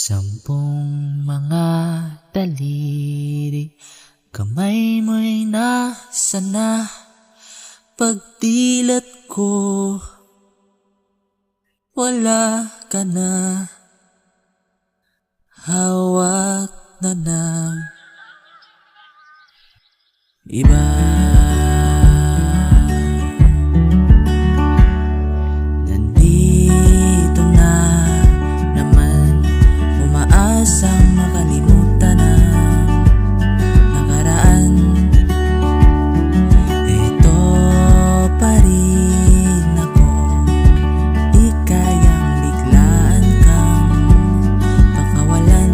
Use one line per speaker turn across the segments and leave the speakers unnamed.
Sampung mga daliri, kamay mo'y nasa na. Pagdilat ko, wala ka na. Hawak na ng iba. Nandito na naman, umaasang makalimutan ang nakaraan. Ito pa rin ako, di kayang biglaan kang pakawalan.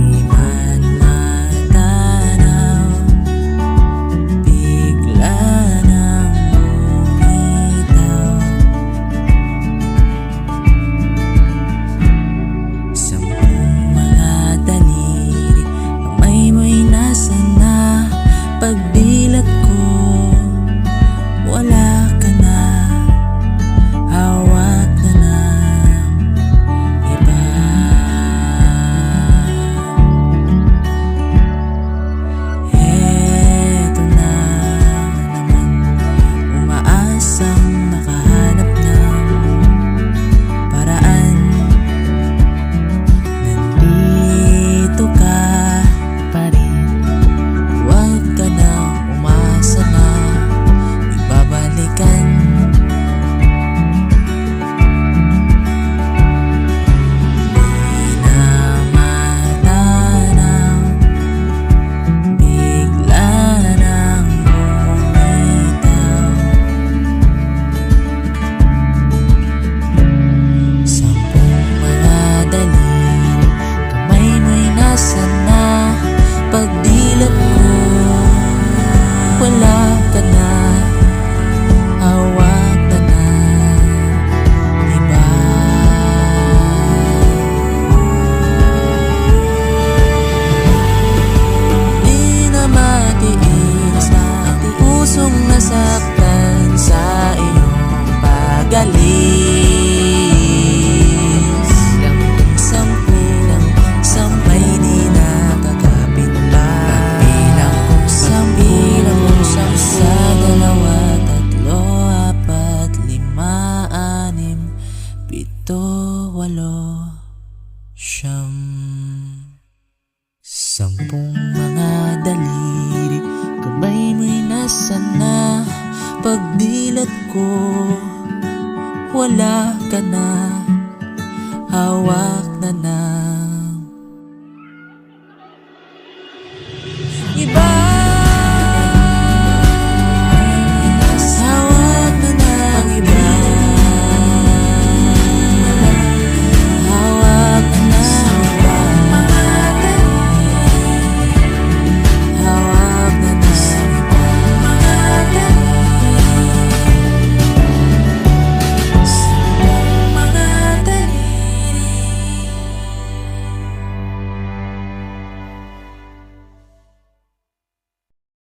Di man matanaw, bigla nang bumitaw. Sampung mga daliri, kamay mo'y nasa na. Pagdilat ko, wala ka na. Hawak na ng iba. Heto na naman, umaasang makahanap ng paraan. Nandito ka pa rin, huwag ka na umasa na ibabalikan. Di na matanaw, bigla nang bumitaw. Sampung mga daliri, kamay mo'y nasa na. Pagdilat ko, wala ka na. Hawak na ng iba. Di na matiis ang pusong nasaktan sa iyong pag-alis. Sampay di nakakapit pa. Sambilang kung sa dalawa, tatlo, apat, lima, anim, pito, walo, siyam. Sampung mga daliri, kamay mo'y nasa na. Pagdilat ko, wala ka na. Hawak na ng